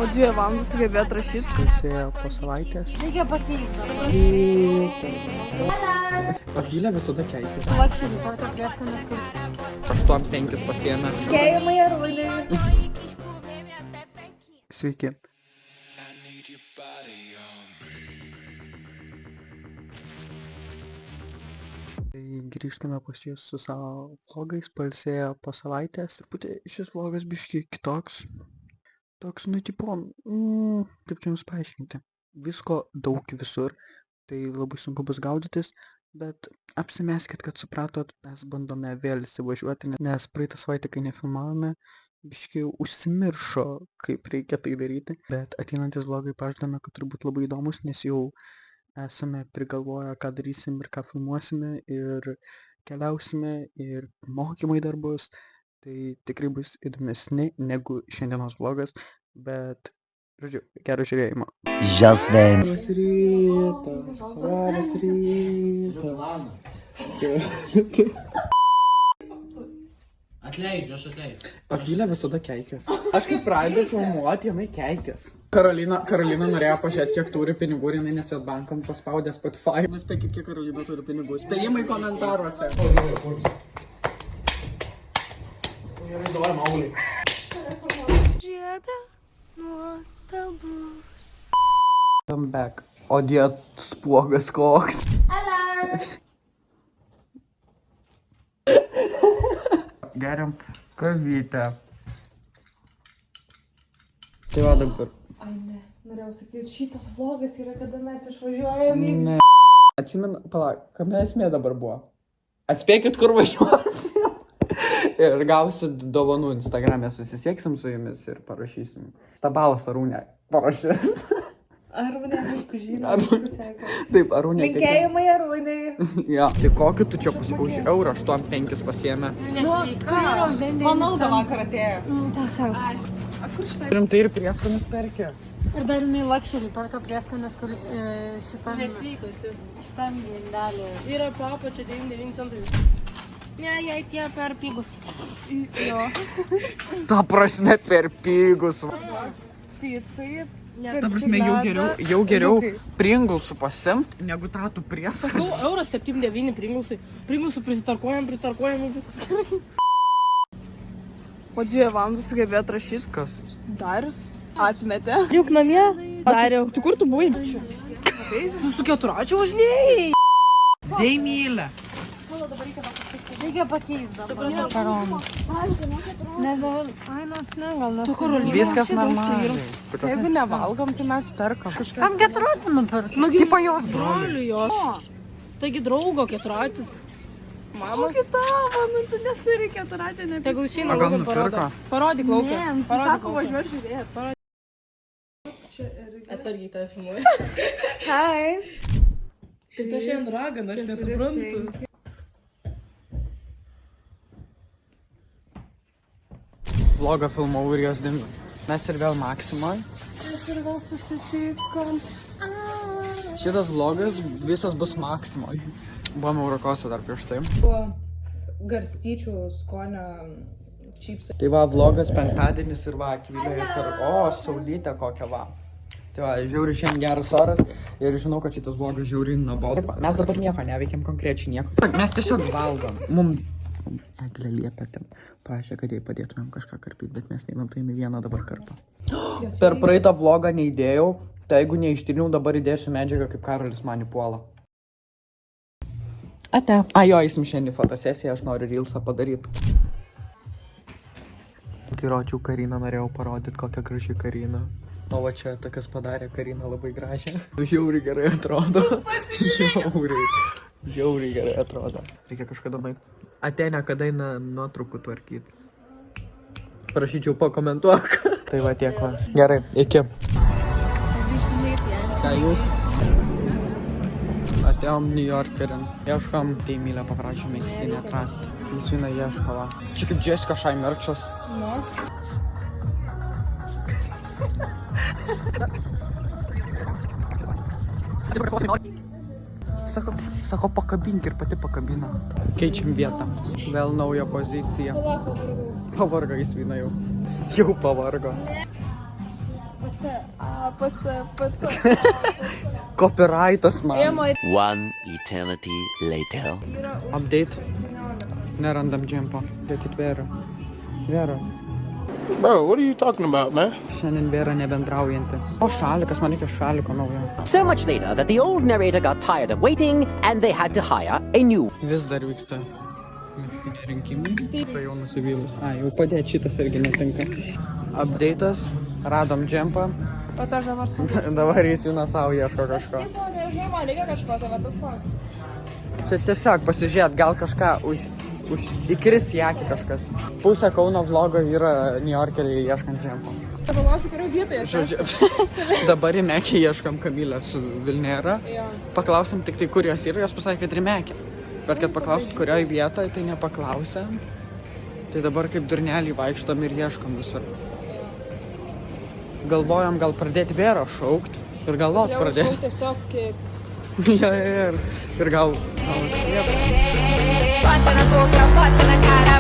Po 2 valandų sugebėt rašyti. Pusėje po savaitės. Reikia pakeisti. Akvilė visada keikiasi. Lakselį perka prieskonis, kur 8-5 pasiėmė. kėjimai arūnai. Sveiki. Tai grįžtame pas jūs su savo vlogais, pailsėję po savaitės. Truputį šis vlogas biški kitoks. Toks, tipo, kaip čia jums paaiškinti. Visko daug visur, tai labai sunku bus gaudytis, bet apsimeskit, kad supratot, mes bandome vėl įsivažiuoti, nes praeitą savaitę, kai nefilmavome, biški užsimiršo, kaip reikia tai daryti. Bet ateinantis vlogai pažadame, kad turbūt labai įdomus, nes jau esame prigalvoję, ką darysim ir ką filmuosime ir keliausime ir mokymai dar bus. Tai tikrai bus įdomesni negu šiandienos vlogas, bet, žodžiu, gero žiūrėjimo. Just then. Labas rytas, labas rytas. Atleidžiu, aš atleidžiu. Akvilė visada keikiasi. Aš kaip pradedu filmuoti, jinai keikiasi. Karolina norėjo pažiūrėti, kiek turi pinigų ir jinai Nesvetbankam paspaudė Spotify. Nuspėkit, kiek Karolina turi pinigų. Spėjimai komentaruose. Gerai, dabar mauliai. Žieda nuostabus. Come back. O diet spuogas koks. Geriam kavytę. Tai va dabar. Ai ne, norėjau sakyti, šitas vlogas yra, kada mes išvažiuojame. Ne. Atsimenu, palauk, kame esmė dabar buvo? Atspėkit, kur važiuosim. Ir gausit dovanų Instagram'e, susisieksim su jumis ir parašysim. Stabalas Arūnė parašys. Arūnė, aišku, žino, Arūnė. viskas seka. Taip, Arūnė. Linkėjimai Arūnai. Ja. Tai kokį tu čia už eurą 8-5 pasiėmė? Ronaldo vakar atėjo. Tiesiog. Rimtai ir prieskonis perkė. Ir dar jinai lakselį perka prieskonis, kur šitam Nesveikas. gindelį. Yra po apačia 99 centai. Ne, jai tie per pigus. Jo. Ta prasme per pigus. Pizzai. Ta prasme, jau geriau Pringlesų pasimt, negu tą tu priesaką. Jau euras 7,9 Pringlesai. Pringlesų prisitarkuojam ir viskas. Po 2 valandų sugebėt rašyti. Kas? Darius atmetė. Juk namie Dariau. Tu kur tu buvai? Tu su keturačiu važinėjai. Deimylė. Reikia pakeisti dabar. Karolina. Nežinau, ai, nu, aš negal. Tu Karolina. Viskas normaliai. Jeigu nevalgom, tai mes perkam. Kam keturatį nupirkti? Tipo jos Broliu jos. Taigi draugo keturatis. Mama. Kitavo, nu tu nesuri keturačio nepirkti. Tegul išeina O gal laukan nupirko? parodo. Parodyk lauką. Ne, tu Sako važiuoju žiūrėt. Atsargiai tave filmuoju. Hai. Tai tu šiandien ragana, aš nesuprantu. Vlogą filmavau ir jos dingo. Mes ir vėl Maksimoj. Mes ir vėl susitikom. Šitas vlogas visas bus Maksimoj. Buvom Eurokose dar prieš tai. Buvo garstyčių skonio čipsai. Tai va, vlogas penktadienis ir va, Akvilė ir o, saulytė kokia va. Tai va, žiauri šiandien geras oras ir žinau, kad šitas vlogas žiauri nuobodus. Mes dabar nieko neveikiam, konkrečiai nieko. Mes tiesiog valgom. Mum Eglė liepė ten, prašė, kad jai padėtumėm kažką karpyti, bet mes neįmėm paimį vieną dabar karpą. Per praeitą vlogą neįdėjau, tai jeigu neištriniau, dabar įdėsiu medžiagą, kaip Karolis mani puola. Ate. A, jo, eisim šiandien fotosesiją, aš noriu reelsą padaryti. Kiročiau Kariną norėjau parodyti, kokią graži Karina. O va čia tokias padarė Karina labai gražią. Žiauriai gerai atrodo. Žiauriai gerai atrodo. Reikia kažkada nueiti. Ateina, kada eina nuotraukų tvarkyti. Prašyčiau pakomentuok. Tai va tiek va. Gerai, iki. Ką jūs? Atėjom New Yorkerin. Ieškom, tai Mylė paprašė megztinį atrasti. Jis vieną ieško va. Čia kaip Jessica Šaimerčas. Nu. Sako, pakabink ir pati pakabina. Keičiam vietą. Vėl nauja pozicija. Pavargo jis vyna jau. Jau pavargo. Copyrightas man. One eternity later. Update. Nerandam džempo. Dėkit Vera. Vera. Bro, what are you talking about, man? Šiandien Vera nebendraujanti. O šalikas, man reikia šaliko naujo. So much later that the old narrator got tired of waiting and they had to hire a new. Vis dar vyksta miškiniai rinkimai. Tai jau nusivylus. Jau padėt šitas irgi netinka. Update'as. Radom džempą. O aš dabar su... Dabar jis jūna savo ieško kažko. Nežinai, man reikia kažko, tai va tas va. Čia tiesiog pasižiūrėt, gal kažką įkris į akį kažkas. Pusė Kauno vlogo yra Niujorkelį ieškant džempo. Pagalvosiu, kurio vietoje esi. Dabar Rimekį ieškam Kamilę su Vilnėra. Paklausim tik tai, kur jos yra, jos pasakė, kad Rimekį. Bet kad paklausim, kurioje vietoje, tai nepaklausėm. Tai dabar kaip durnelį vaikštom ir ieškom visur. Galvojam gal pradėti Verą šaukt ir galvot pradėti. Tiesiog... Ir gal... Bota na boca, bota na cara.